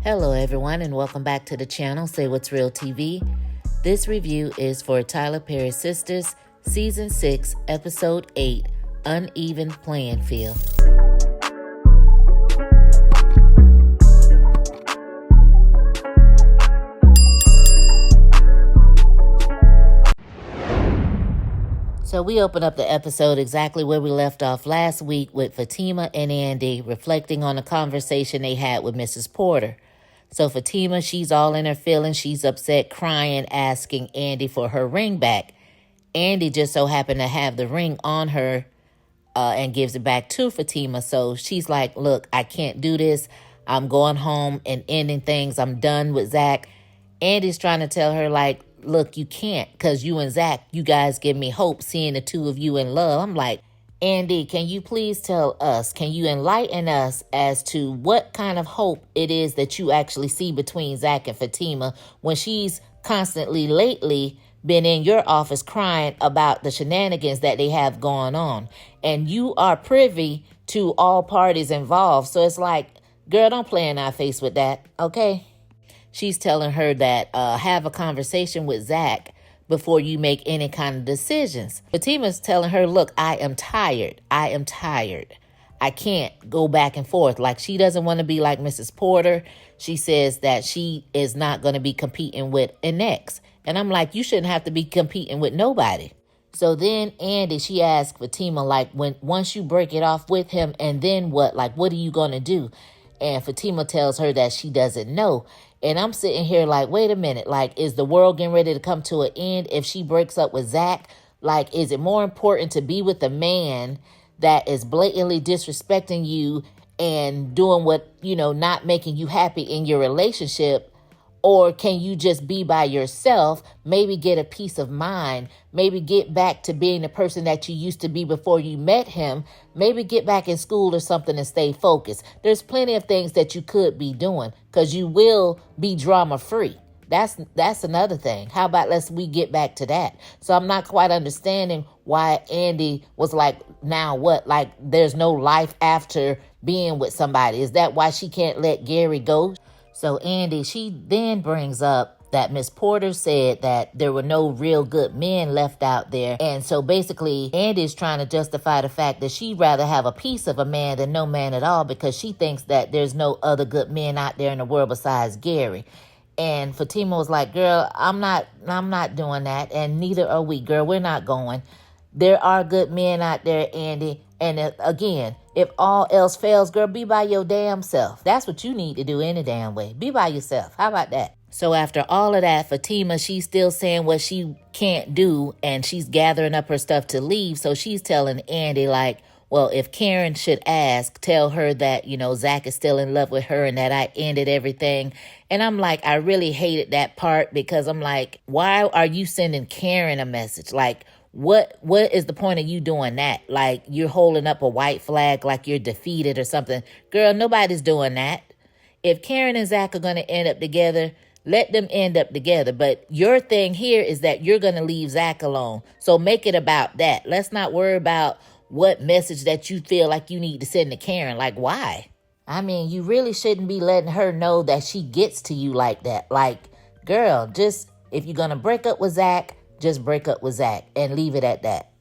Hello everyone and welcome back to the channel Say What's Real TV. This review is for Tyler Perry's Sistas, Season 6, Episode 8, Uneven Playing Field. So we open up the episode exactly where we left off last week with Fatima and Andy reflecting on the conversation they had with Mrs. Porter. So Fatima, she's all in her feelings. She's upset, crying, asking Andy for her ring back. Andy just so happened to have the ring on her and gives it back to Fatima. So she's like, look, I can't do this. I'm going home and ending things. I'm done with Zach. Andy's trying to tell her, like, look, you can't, because you and Zach, you guys give me hope seeing the two of you in love. I'm like, Andy, can you please tell us, can you enlighten us as to what kind of hope it is that you actually see between Zach and Fatima when she's constantly lately been in your office crying about the shenanigans that they have going on. And you are privy to all parties involved. So it's like, girl, don't play in our face with that, okay? She's telling her that have a conversation with Zach before you make any kind of decisions. Fatima's telling her, look, I am tired. I can't go back and forth. Like, she doesn't want to be like Mrs. Porter. She says that she is not going to be competing with an ex. And I'm like, you shouldn't have to be competing with nobody. So then Andy, she asked Fatima, like, once you break it off with him, and then what? Like, what are you going to do? And Fatima tells her that she doesn't know. And I'm sitting here like, wait a minute, like, is the world getting ready to come to an end if she breaks up with Zach? Like, is it more important to be with a man that is blatantly disrespecting you and doing what, not making you happy in your relationship? Or can you just be by yourself, maybe get a peace of mind, maybe get back to being the person that you used to be before you met him, maybe get back in school or something and stay focused. There's plenty of things that you could be doing because you will be drama free. That's another thing. How about we get back to that? So I'm not quite understanding why Andy was like, now what? Like, there's no life after being with somebody. Is that why she can't let Gary go? So Andy, she then brings up that Miss Porter said that there were no real good men left out there. And so basically, Andy's trying to justify the fact that she'd rather have a piece of a man than no man at all because she thinks that there's no other good men out there in the world besides Gary. And Fatima was like, girl, I'm not doing that. And neither are we, girl. We're not going. There are good men out there, Andy. And again, if all else fails, girl, be by your damn self. That's what you need to do any damn way. Be by yourself. How about that? So after all of that, Fatima, she's still saying what she can't do, and she's gathering up her stuff to leave. So she's telling Andy, like, well, if Karen should ask, tell her that, Zach is still in love with her and that I ended everything. And I'm like, I really hated that part because I'm like, why are you sending Karen a message? Like, what is the point of you doing that? Like, you're holding up a white flag like you're defeated or something. Girl, nobody's doing that. If Karen and Zach are going to end up together, let them end up together. But your thing here is that you're going to leave Zach alone. So make it about that. Let's not worry about what message that you feel like you need to send to Karen. Like, why? I mean, you really shouldn't be letting her know that she gets to you like that. Like, girl, just if you're going to break up with Zach, just break up with Zach and leave it at that.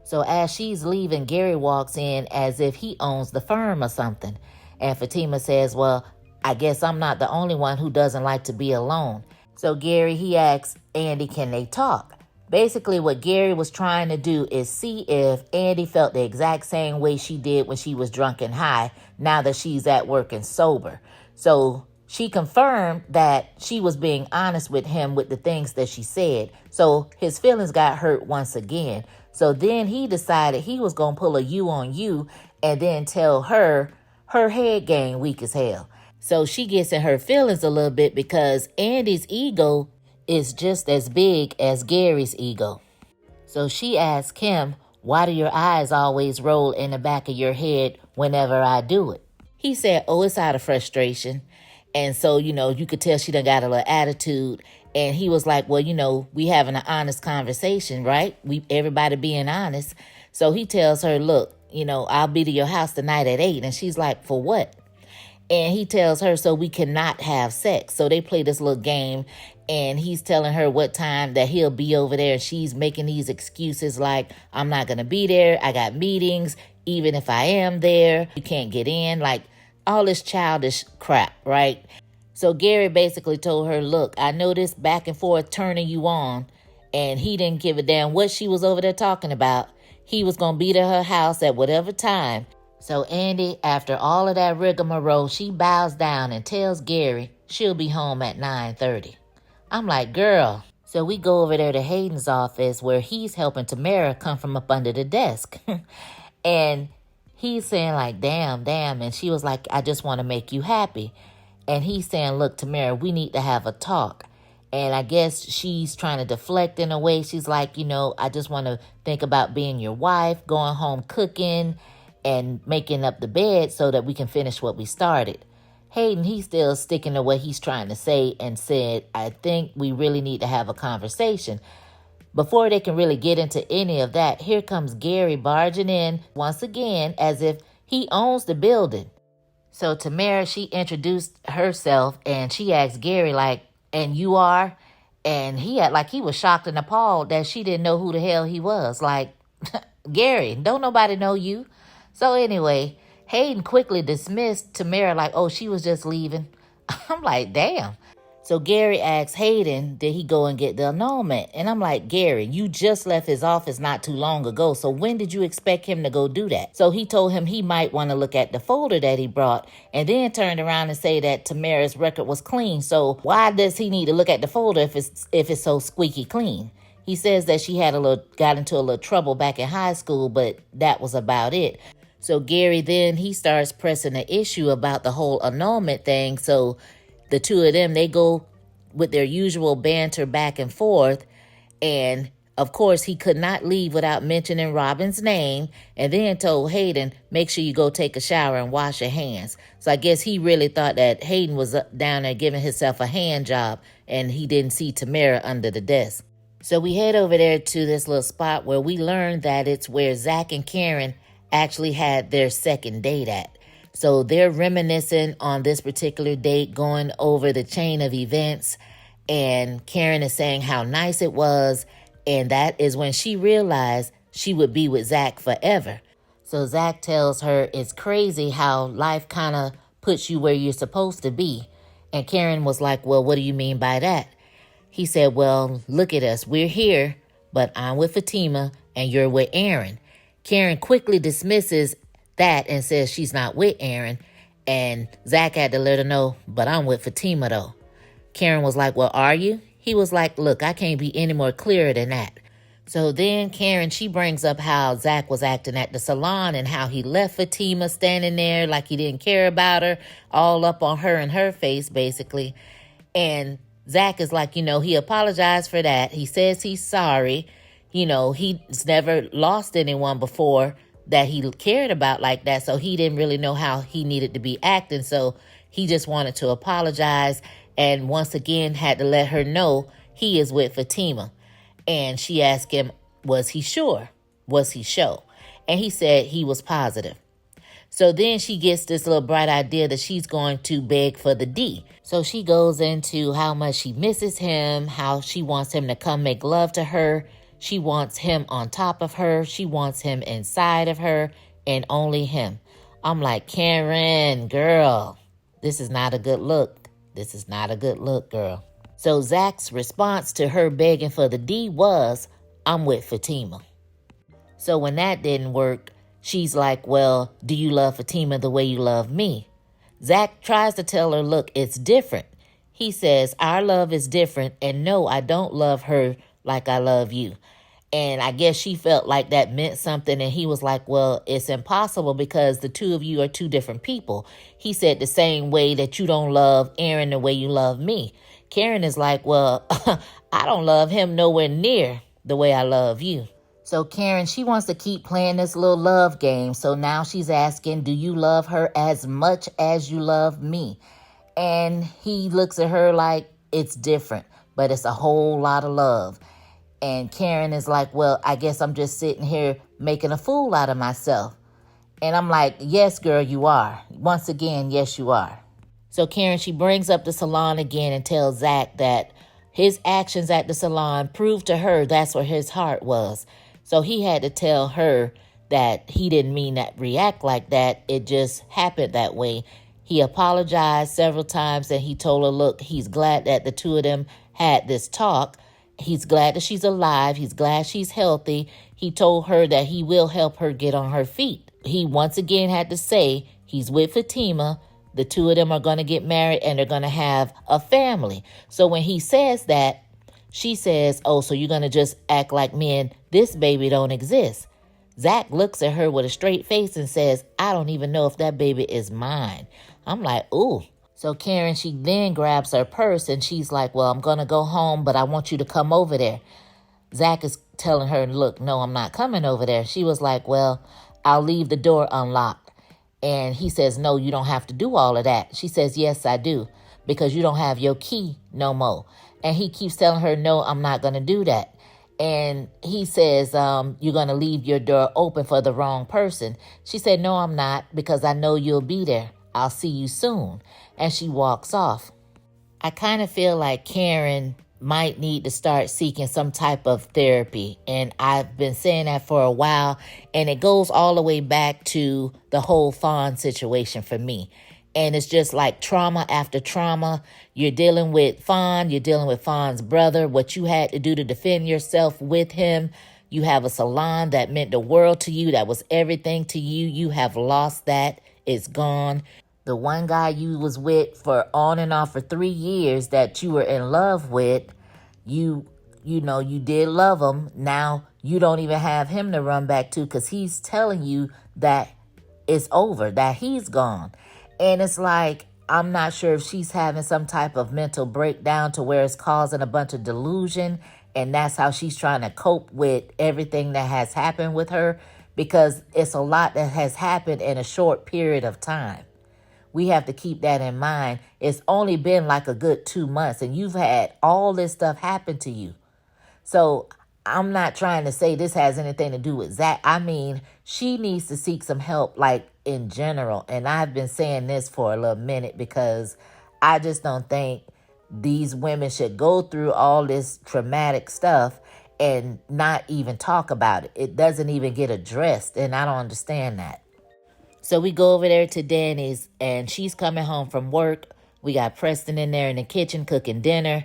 So as she's leaving, Gary walks in as if he owns the firm or something. And Fatima says, well, I guess I'm not the only one who doesn't like to be alone. So Gary, he asks Andy, can they talk? Basically, what Gary was trying to do is see if Andy felt the exact same way she did when she was drunk and high, now that she's at work and sober. So she confirmed that she was being honest with him with the things that she said. So his feelings got hurt once again. So then he decided he was going to pull a you on you and then tell her head game weak as hell. So she gets in her feelings a little bit because Andy's ego is just as big as Gary's ego. So she asked him, why do your eyes always roll in the back of your head whenever I do it? He said, oh, it's out of frustration. And so, you could tell she done got a little attitude. And he was like, well, we having an honest conversation, right? Everybody being honest. So he tells her, look, I'll be to your house tonight at 8. And she's like, for what? And he tells her, so we cannot have sex. So they play this little game, and he's telling her what time that he'll be over there. And she's making these excuses like, I'm not going to be there. I got meetings. Even if I am there, you can't get in. Like all this childish crap, right? So Gary basically told her, look, I know this back and forth turning you on. And he didn't give a damn what she was over there talking about. He was going to be to her house at whatever time. So Andy, after all of that rigmarole, she bows down and tells Gary she'll be home at 9:30. I'm like, girl. So we go over there to Hayden's office where he's helping Tamara come from up under the desk. And he's saying like, damn. And she was like, I just want to make you happy. And he's saying, look, Tamara, we need to have a talk. And I guess she's trying to deflect in a way. She's like, I just want to think about being your wife, going home cooking, and making up the bed so that we can finish what we started. Hayden, he's still sticking to what he's trying to say and said, I think we really need to have a conversation. Before they can really get into any of that, here comes Gary barging in once again as if he owns the building. So Tamara, she introduced herself and she asked Gary like, and you are? And he had like he was shocked and appalled that she didn't know who the hell he was. Like, Gary, don't nobody know you. So anyway, Hayden quickly dismissed Tamara like, oh, she was just leaving. I'm like, damn. So Gary asks Hayden, did he go and get the annulment? And I'm like, Gary, you just left his office not too long ago. So when did you expect him to go do that? So he told him he might want to look at the folder that he brought and then turned around and say that Tamara's record was clean. So why does he need to look at the folder if it's so squeaky clean? He says that she got into a little trouble back in high school, but that was about it. So Gary then he starts pressing the issue about the whole annulment thing. So the two of them, they go with their usual banter back and forth. And, of course, he could not leave without mentioning Robin's name and then told Hayden, make sure you go take a shower and wash your hands. So I guess he really thought that Hayden was down there giving himself a hand job and he didn't see Tamara under the desk. So we head over there to this little spot where we learned that it's where Zach and Karen actually had their second date at. So they're reminiscing on this particular date, going over the chain of events. And Karen is saying how nice it was. And that is when she realized she would be with Zach forever. So Zach tells her it's crazy how life kind of puts you where you're supposed to be. And Karen was like, well, what do you mean by that? He said, well, look at us. We're here, but I'm with Fatima and you're with Aaron. Karen quickly dismisses that and says she's not with Aaron. And Zach had to let her know, but I'm with Fatima though. Karen was like, well, are you? He was like, look, I can't be any more clearer than that. So then Karen, she brings up how Zach was acting at the salon and how he left Fatima standing there like he didn't care about her, all up on her and her face basically. And Zach is like, he apologized for that. He says he's sorry. He's never lost anyone before that he cared about like that. So he didn't really know how he needed to be acting. So he just wanted to apologize. And once again, had to let her know he is with Fatima. And she asked him, was he sure? Was he sure? And he said he was positive. So then she gets this little bright idea that she's going to beg for the D. So she goes into how much she misses him, how she wants him to come make love to her. She wants him on top of her. She wants him inside of her and only him. I'm like, Karen, girl, this is not a good look. This is not a good look, girl. So Zach's response to her begging for the D was, I'm with Fatima. So when that didn't work, she's like, well, do you love Fatima the way you love me? Zach tries to tell her, look, it's different. He says, our love is different. And no, I don't love her like I love you. And I guess she felt like that meant something. And he was like, well, it's impossible because the two of you are two different people. He said the same way that you don't love Aaron the way you love me. Karen is like, well, I don't love him nowhere near the way I love you. So Karen, she wants to keep playing this little love game. So now she's asking, do you love her as much as you love me? And he looks at her like it's different, but it's a whole lot of love. And Karen is like, well, I guess I'm just sitting here making a fool out of myself. And I'm like, yes, girl, you are. Once again, yes, you are. So Karen, she brings up the salon again and tells Zach that his actions at the salon proved to her that's where his heart was. So he had to tell her that he didn't mean that react like that. It just happened that way. He apologized several times and he told her, look, he's glad that the two of them had this talk. He's glad that she's alive. He's glad she's healthy. He told her that he will help her get on her feet. He once again had to say he's with Fatima. The two of them are going to get married and they're going to have a family. So when he says that, she says, oh, so you're going to just act like me and this baby don't exist. Zach looks at her with a straight face and says, I don't even know if that baby is mine. I'm like, ooh. So Karen, she then grabs her purse and she's like, well, I'm going to go home, but I want you to come over there. Zach is telling her, look, no, I'm not coming over there. She was like, well, I'll leave the door unlocked. And he says, no, you don't have to do all of that. She says, yes, I do, because you don't have your key no more. And he keeps telling her, no, I'm not going to do that. And he says, you're going to leave your door open for the wrong person. She said, no, I'm not, because I know you'll be there. I'll see you soon. And she walks off. I kind of feel like Karen might need to start seeking some type of therapy. And I've been saying that for a while. And it goes all the way back to the whole Fawn situation for me. And it's just like trauma after trauma. You're dealing with Fawn. You're dealing with Fawn's brother. What you had to do to defend yourself with him. You have a salon that meant the world to you. That was everything to you. You have lost that. It's gone. The one guy you was with for on and off for 3 years that you were in love with, you did love him. Now you don't even have him to run back to because he's telling you that it's over, that he's gone. And it's like, I'm not sure if she's having some type of mental breakdown to where it's causing a bunch of delusion. And that's how she's trying to cope with everything that has happened with her, because it's a lot that has happened in a short period of time. We have to keep that in mind. It's only been like a good 2 months and you've had all this stuff happen to you. So I'm not trying to say this has anything to do with Zach. I mean, she needs to seek some help, like in general. And I've been saying this for a little minute because I just don't think these women should go through all this traumatic stuff and not even talk about it. It doesn't even get addressed. And I don't understand that. So we go over there to Danny's and she's coming home from work. We got Preston in there in the kitchen cooking dinner.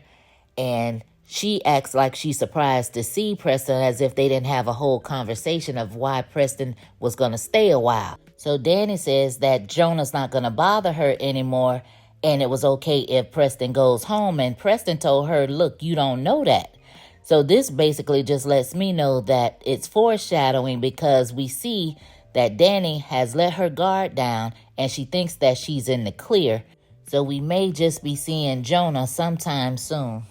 And she acts like she's surprised to see Preston, as if they didn't have a whole conversation of why Preston was going to stay a while. So Danny says that Jonah's not going to bother her anymore and it was okay if Preston goes home. And Preston told her, look, you don't know that. So this basically just lets me know that it's foreshadowing, because we see that Danny has let her guard down and she thinks that she's in the clear. So we may just be seeing Jonah sometime soon.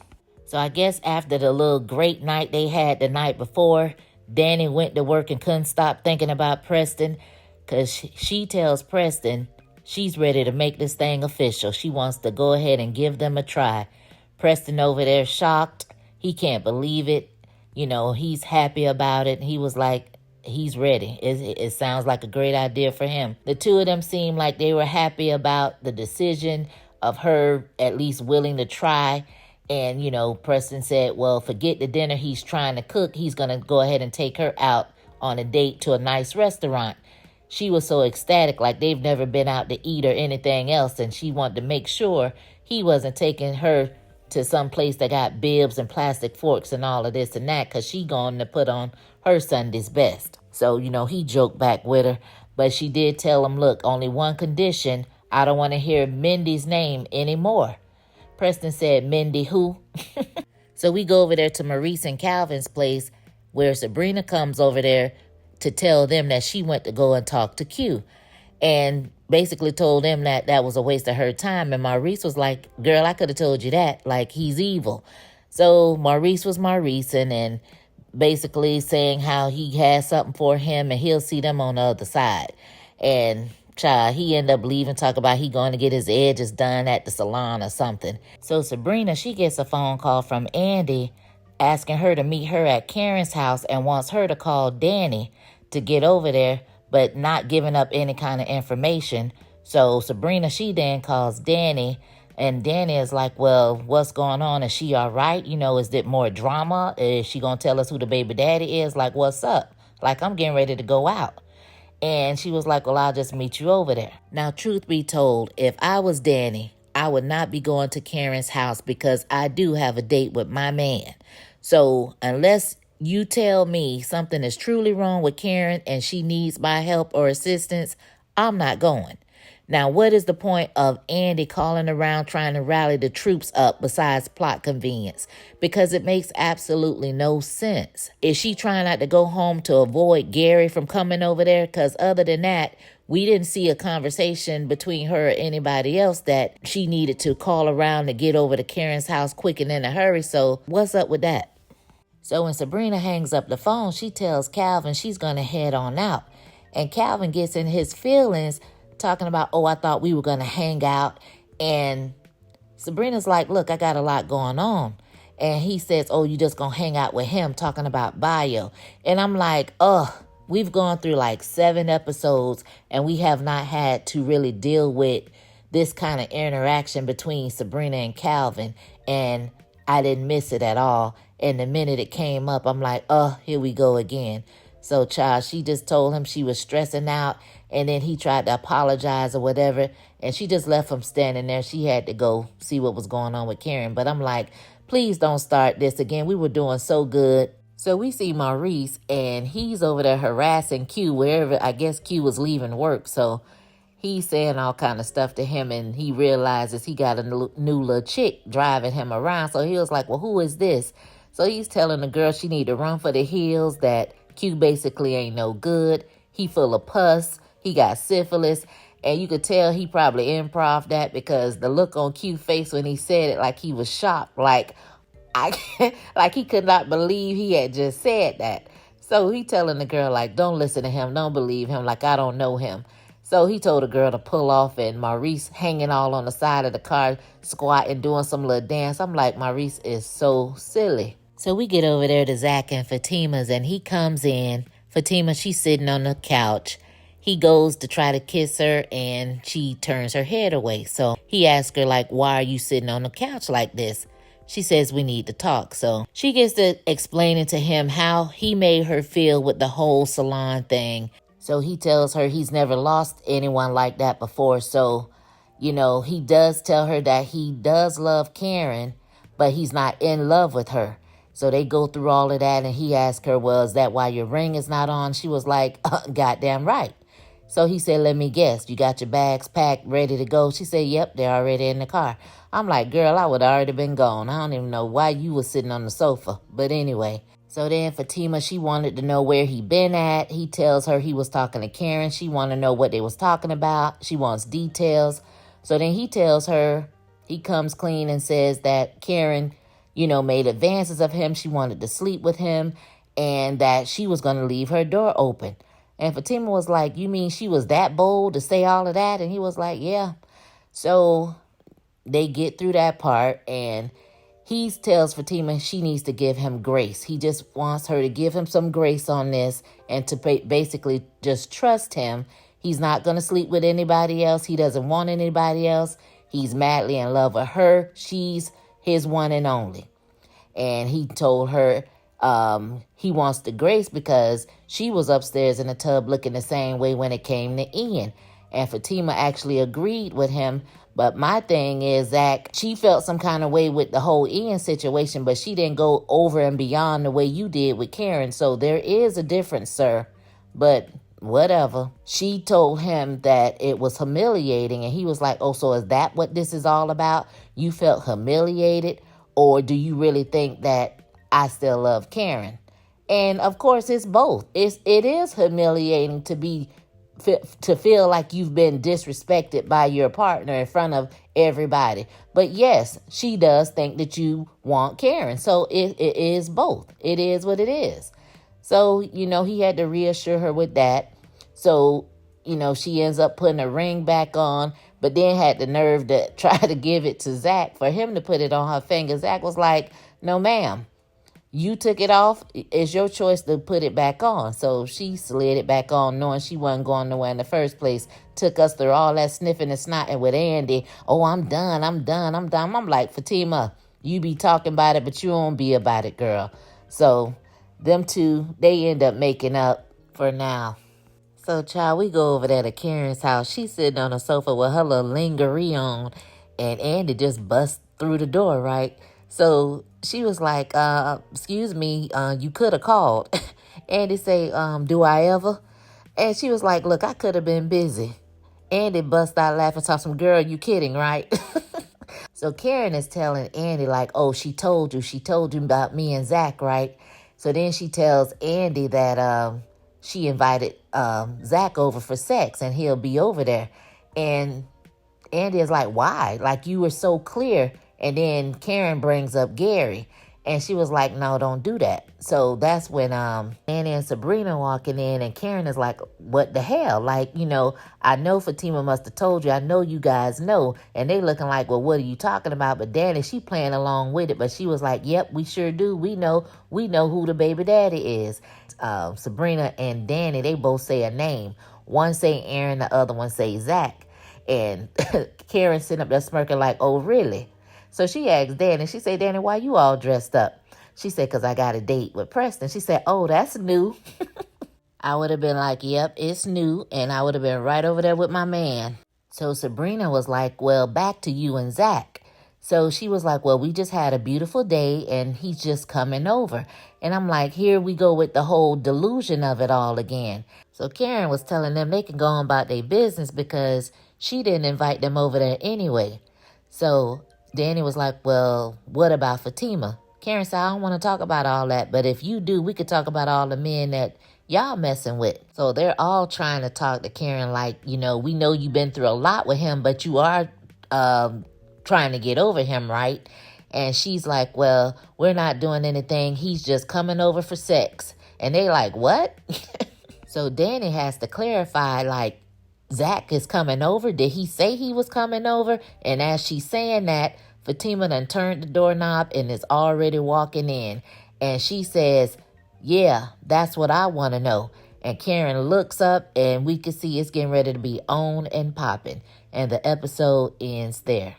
So I guess after the little great night they had the night before, Danny went to work and couldn't stop thinking about Preston, because she tells Preston she's ready to make this thing official. She wants to go ahead and give them a try. Preston over there shocked. He can't believe it. He's happy about it. He was like, he's ready. It sounds like a great idea for him. The two of them seemed like they were happy about the decision of her at least willing to try. And, Preston said, well, forget the dinner he's trying to cook. He's going to go ahead and take her out on a date to a nice restaurant. She was so ecstatic, like they've never been out to eat or anything else. And she wanted to make sure he wasn't taking her to some place that got bibs and plastic forks and all of this and that, because she going to put on her Sunday's best. So, he joked back with her. But she did tell him, look, only one condition. I don't want to hear Mindy's name anymore. Preston said, Mindy who? So we go over there to Maurice and Calvin's place, where Sabrina comes over there to tell them that she went to go and talk to Q. And basically told them that that was a waste of her time. And Maurice was like, girl, I could have told you that. Like, he's evil. So Maurice was Mauricing and basically saying how he has something for him and he'll see them on the other side. And child, he ended up leaving, talk about he going to get his edges done at the salon or something. So Sabrina, she gets a phone call from Andy asking her to meet her at Karen's house and wants her to call Danny to get over there. but not giving up any kind of information. So Sabrina, she then calls Danny, and Danny is like, well, what's going on? Is she all right? Is it more drama? Is she going to tell us who the baby daddy is? Like, what's up? Like, I'm getting ready to go out. And she was like, well, I'll just meet you over there. Now, truth be told, if I was Danny, I would not be going to Karen's house because I do have a date with my man. So unless you tell me something is truly wrong with Karen and she needs my help or assistance, I'm not going. Now, what is the point of Andy calling around trying to rally the troops up besides plot convenience? Because it makes absolutely no sense. Is she trying not to go home to avoid Gary from coming over there? Because other than that, we didn't see a conversation between her or anybody else that she needed to call around to get over to Karen's house quick and in a hurry. So what's up with that? So when Sabrina hangs up the phone, she tells Calvin she's going to head on out. And Calvin gets in his feelings talking about, oh, I thought we were going to hang out. And Sabrina's like, look, I got a lot going on. And he says, oh, you just going to hang out with him, talking about bio. And I'm like, we've gone through like 7 episodes and we have not had to really deal with this kind of interaction between Sabrina and Calvin. And I didn't miss it at all. And the minute it came up, I'm like, here we go again. So, child, she just told him she was stressing out, and then he tried to apologize or whatever, and she just left him standing there. She had to go see what was going on with Karen. But I'm like, please don't start this again. We were doing so good. So we see Maurice, and he's over there harassing Q wherever. I guess Q was leaving work, so he's saying all kind of stuff to him, and he realizes he got a new little chick driving him around. So he was like, well, who is this? So he's telling the girl she need to run for the hills, that Q basically ain't no good. He full of pus. He got syphilis. And you could tell he probably improv that, because the look on Q's face when he said it, like he was shocked. Like he could not believe he had just said that. So he telling the girl, like, don't listen to him. Don't believe him. Like, I don't know him. So he told the girl to pull off, and Maurice hanging all on the side of the car, squatting, doing some little dance. I'm like, Maurice is so silly. So we get over there to Zach and Fatima's, and he comes in. Fatima, she's sitting on the couch. He goes to try to kiss her, and she turns her head away. So he asks her, like, why are you sitting on the couch like this? She says, we need to talk. So she gets to explaining to him how he made her feel with the whole salon thing. So he tells her he's never lost anyone like that before. So, he does tell her that he does love Karen, but he's not in love with her. So they go through all of that, and he asked her, well, is that why your ring is not on? She was like, goddamn right. So he said, let me guess, you got your bags packed, ready to go? She said, yep, they're already in the car. I'm like, girl, I would have already been gone. I don't even know why you was sitting on the sofa. But anyway, so then Fatima, she wanted to know where he been at. He tells her he was talking to Karen. She wanted to know what they was talking about. She wants details. So then he tells her, he comes clean and says that Karen, made advances of him. She wanted to sleep with him, and that she was going to leave her door open. And Fatima was like, you mean she was that bold to say all of that? And he was like, yeah. So they get through that part, and he tells Fatima she needs to give him grace. He just wants her to give him some grace on this, and to basically just trust him. He's not going to sleep with anybody else. He doesn't want anybody else. He's madly in love with her. She's his one and only. And he told her he wants the grace because she was upstairs in the tub looking the same way when it came to Ian. And Fatima actually agreed with him. But my thing is that she felt some kind of way with the whole Ian situation, but she didn't go over and beyond the way you did with Karen. So there is a difference, sir. But whatever. She told him that it was humiliating, and he was like, oh, so is that what this is all about? You felt humiliated? Or do you really think that I still love Karen? And of course, it's both. It is humiliating to feel like you've been disrespected by your partner in front of everybody. But yes, she does think that you want Karen. So it is both. It is what it is. So, he had to reassure her with that. So, she ends up putting a ring back on, but then had the nerve to try to give it to Zach for him to put it on her finger. Zach was like, no, ma'am. You took it off. It's your choice to put it back on. So she slid it back on, knowing she wasn't going nowhere in the first place. Took us through all that sniffing and snotting with Andy. Oh, I'm done. I'm like, Fatima, you be talking about it, but you don't be about it, girl. So them two, they end up making up for now. So, child, we go over there to Karen's house. She's sitting on the sofa with her little lingerie on, and Andy just busts through the door, right? So she was like, excuse me, you could have called. Andy say, do I ever? And she was like, look, I could have been busy. Andy bust out laughing, talking some, girl, you kidding, right? So Karen is telling Andy like, oh, she told you about me and Zach, right? So then she tells Andy that she invited Zach over for sex and he'll be over there. And Andy is like, why? Like, you were so clear. And then Karen brings up Gary. And she was like, no, don't do that. So that's when Annie and Sabrina walking in, and Karen is like, what the hell? Like, I know Fatima must have told you. I know you guys know. And they looking like, well, what are you talking about? But Danny, she playing along with it. But she was like, yep, we sure do. We know who the baby daddy is. Sabrina and Danny, they both say a name. One say Aaron, the other one say Zach. And Karen sitting up there smirking like, oh, really? So she asked Danny, she said, Danny, why you all dressed up? She said, because I got a date with Preston. She said, oh, that's new. I would have been like, yep, it's new. And I would have been right over there with my man. So Sabrina was like, well, back to you and Zach. So she was like, well, we just had a beautiful day and he's just coming over. And I'm like, here we go with the whole delusion of it all again. So Karen was telling them they can go on about their business because she didn't invite them over there anyway. So Danny was like, well, what about Fatima? Karen said, I don't want to talk about all that, but if you do, we could talk about all the men that y'all messing with. So they're all trying to talk to Karen like, we know you've been through a lot with him, but you are trying to get over him, right? And she's like, well, we're not doing anything. He's just coming over for sex. And they like, what? So Danny has to clarify, like, Zach is coming over. Did he say he was coming over? And as she's saying that, Fatima done turned the doorknob and is already walking in. And she says, yeah, that's what I want to know. And Karen looks up and we can see it's getting ready to be on and popping. And the episode ends there.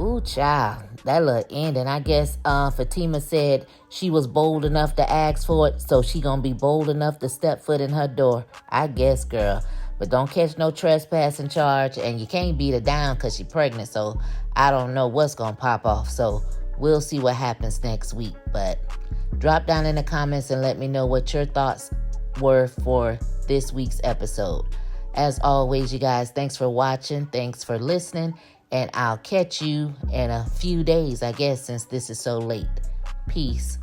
Ooh, child, that little ending. I guess Fatima said she was bold enough to ask for it, so she gonna be bold enough to step foot in her door. I guess, girl. But don't catch no trespassing charge, and you can't beat her down because she's pregnant, so I don't know what's gonna pop off. So we'll see what happens next week. But drop down in the comments and let me know what your thoughts were for this week's episode. As always, you guys, thanks for watching. Thanks for listening. And I'll catch you in a few days, I guess, since this is so late. Peace.